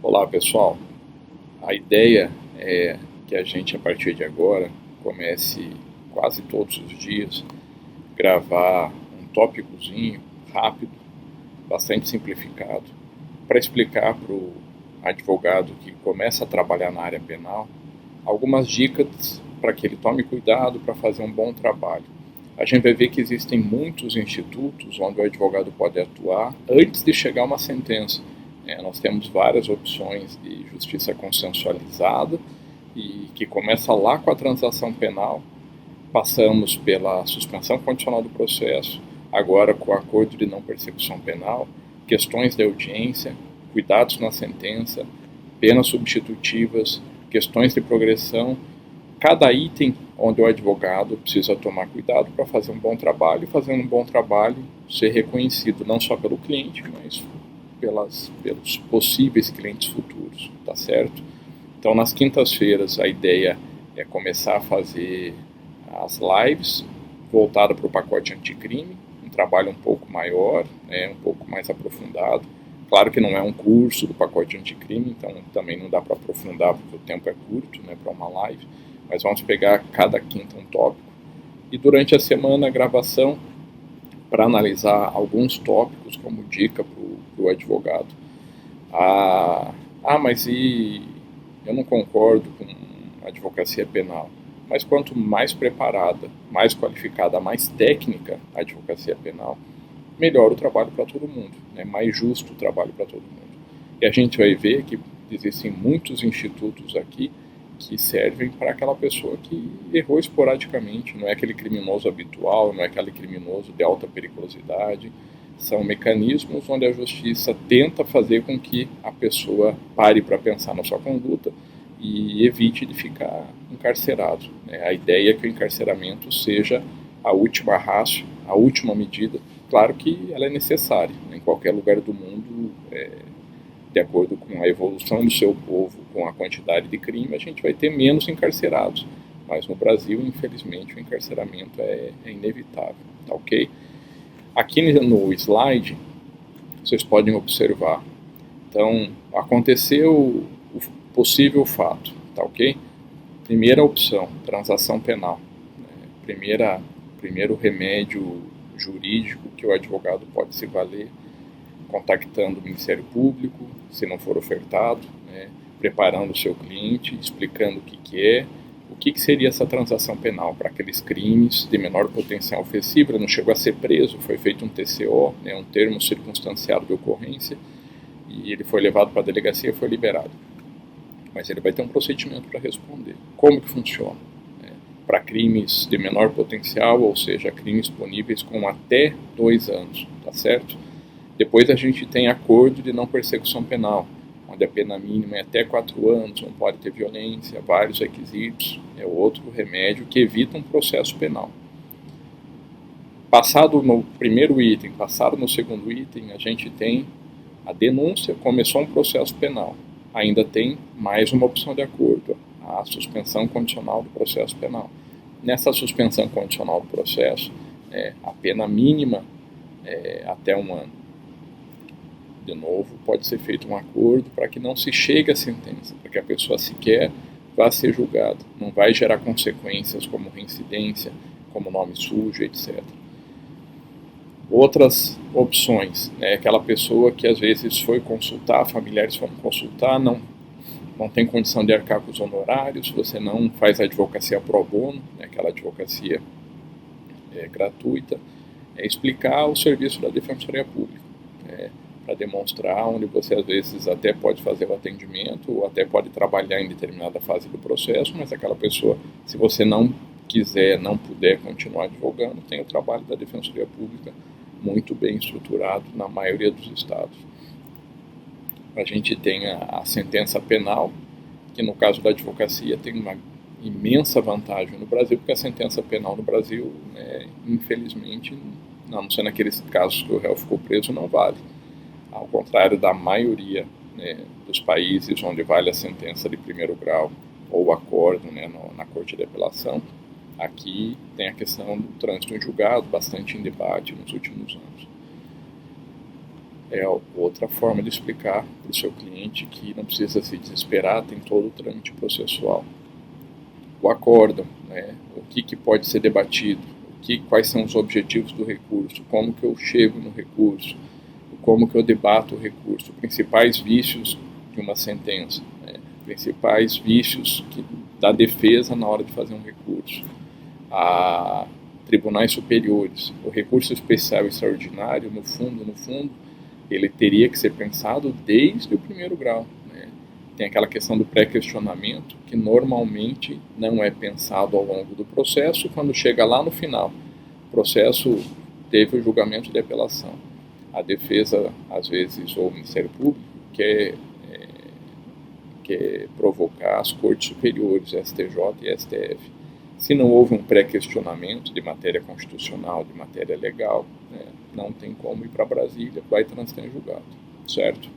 Olá pessoal, a ideia é que a gente a partir de agora comece quase todos os dias gravar um tópicozinho rápido, bastante simplificado, para explicar para o advogado que começa a trabalhar na área penal algumas dicas para que ele tome cuidado para fazer um bom trabalho. A gente vai ver que existem muitos institutos onde o advogado pode atuar antes de chegar a uma sentença. Nós temos várias opções de justiça consensualizada e que começa lá com a transação penal, passamos pela suspensão condicional do processo, agora com o acordo de não persecução penal, questões de audiência, cuidados na sentença, penas substitutivas, questões de progressão, cada item onde o advogado precisa tomar cuidado para fazer um bom trabalho e fazendo um bom trabalho ser reconhecido não só pelo cliente, mas pelos possíveis clientes futuros, tá certo? Então, nas quintas-feiras, a ideia é começar a fazer as lives voltada para o pacote anticrime, um trabalho um pouco maior, um pouco mais aprofundado. Claro que não é um curso do pacote anticrime, então também não dá para aprofundar porque o tempo é curto, para uma live, mas vamos pegar cada quinta um tópico. E durante a semana a gravação para analisar alguns tópicos como dica para o advogado. Mas eu não concordo com a advocacia penal. Mas quanto mais preparada, mais qualificada, mais técnica a advocacia penal, melhor o trabalho para todo mundo, mais justo o trabalho para todo mundo. E a gente vai ver que existem muitos institutos aqui que servem para aquela pessoa que errou esporadicamente, não é aquele criminoso habitual, não é aquele criminoso de alta periculosidade. São mecanismos onde a justiça tenta fazer com que a pessoa pare para pensar na sua conduta e evite de ficar encarcerado. A ideia é que o encarceramento seja a última ratio, a última medida. Claro que ela é necessária, em qualquer lugar do mundo, de acordo com a evolução do seu povo, com a quantidade de crime, a gente vai ter menos encarcerados. Mas no Brasil, infelizmente, o encarceramento é inevitável, tá ok? Aqui no slide, vocês podem observar. Então, aconteceu o possível fato, tá ok? Primeira opção, transação penal. Primeiro remédio jurídico que o advogado pode se valer, contactando o Ministério Público, se não for ofertado, preparando o seu cliente, explicando o que é, o que seria essa transação penal para aqueles crimes de menor potencial ofensivo. Ele não chegou a ser preso, foi feito um TCO, um termo circunstanciado de ocorrência, e ele foi levado para a delegacia e foi liberado. Mas ele vai ter um procedimento para responder. Como que funciona? Para crimes de menor potencial, ou seja, crimes puníveis com até 2 anos, tá certo? Depois a gente tem acordo de não persecução penal, onde a pena mínima é até 4 anos, não pode ter violência, vários requisitos, é outro remédio que evita um processo penal. Passado no primeiro item, passado no segundo item, a gente tem a denúncia, começou um processo penal. Ainda tem mais uma opção de acordo, a suspensão condicional do processo penal. Nessa suspensão condicional do processo, a pena mínima é até 1 ano. De novo, pode ser feito um acordo para que não se chegue à sentença, para que a pessoa sequer vá ser julgada. Não vai gerar consequências como reincidência, como nome sujo, etc. Outras opções, aquela pessoa que às vezes foi consultar, familiares foram consultar, não tem condição de arcar com os honorários, você não faz advocacia pro bono, aquela advocacia gratuita, explicar o serviço da Defensoria Pública, para demonstrar onde você às vezes até pode fazer o atendimento ou até pode trabalhar em determinada fase do processo, mas aquela pessoa, se você não quiser, não puder continuar advogando, tem o trabalho da Defensoria Pública muito bem estruturado na maioria dos estados. A gente tem a sentença penal, que no caso da advocacia tem uma imensa vantagem no Brasil, porque a sentença penal no Brasil, infelizmente, a não ser naqueles casos que o réu ficou preso, não vale. Ao contrário da maioria dos países onde vale a sentença de primeiro grau ou o acordo na Corte de Apelação, aqui tem a questão do trânsito em julgado, bastante em debate nos últimos anos. é outra forma de explicar para o seu cliente que não precisa se desesperar, tem todo o trâmite processual. O acórdão, né? O que pode ser debatido, quais são os objetivos do recurso, como que eu chego no recurso, como que eu debato o recurso, principais vícios de uma sentença, né? Principais vícios da defesa na hora de fazer um recurso, a tribunais superiores, o recurso especial e extraordinário, no fundo, ele teria que ser pensado desde o primeiro grau, né? Tem aquela questão do pré-questionamento, que normalmente não é pensado ao longo do processo, quando chega lá no final, o processo teve o julgamento de apelação. A defesa, às vezes, ou o Ministério Público, quer provocar as cortes superiores, STJ e STF. Se não houve um pré-questionamento de matéria constitucional, de matéria legal, né, não tem como ir para Brasília, vai transitar em julgado, certo?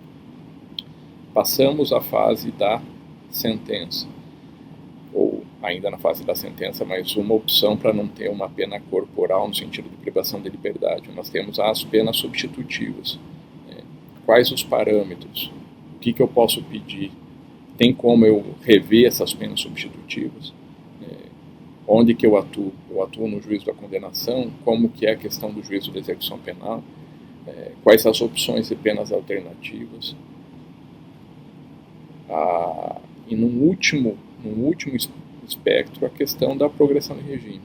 Passamos à fase da sentença, ou ainda na fase da sentença, mas uma opção para não ter uma pena corporal no sentido de privação de liberdade. Nós temos as penas substitutivas. Né? Quais os parâmetros? O que eu posso pedir? Tem como eu rever essas penas substitutivas? Onde que eu atuo? Eu atuo no juízo da condenação? Como que é a questão do juízo da execução penal? Quais as opções de penas alternativas? E num último espectro, a questão da progressão de regime.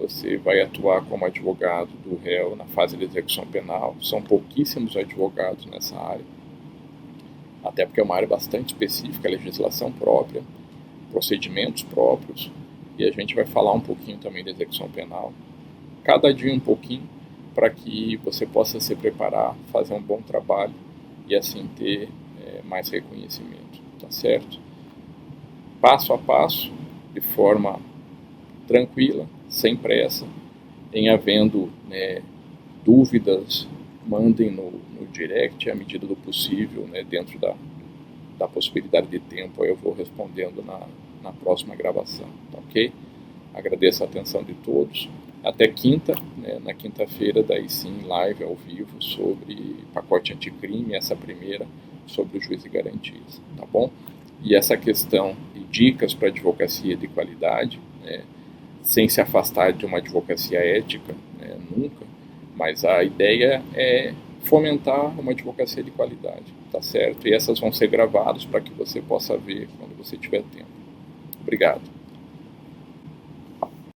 Você vai atuar como advogado do réu na fase de execução penal. São pouquíssimos advogados nessa área, até porque é uma área bastante específica, legislação própria, procedimentos próprios, e a gente vai falar um pouquinho também da execução penal, cada dia um pouquinho, para que você possa se preparar, fazer um bom trabalho e assim ter mais reconhecimento, tá certo? Passo a passo, de forma tranquila, sem pressa, em havendo dúvidas, mandem no direct à medida do possível, dentro da possibilidade de tempo, eu vou respondendo na próxima gravação, tá ok? Agradeço a atenção de todos. Até quinta, na quinta-feira, daí sim, live ao vivo sobre pacote anticrime, essa primeira sobre o juiz de garantias, tá bom? E essa questão de dicas para advocacia de qualidade, sem se afastar de uma advocacia ética, nunca, mas a ideia é fomentar uma advocacia de qualidade, tá certo? E essas vão ser gravadas para que você possa ver quando você tiver tempo. Obrigado.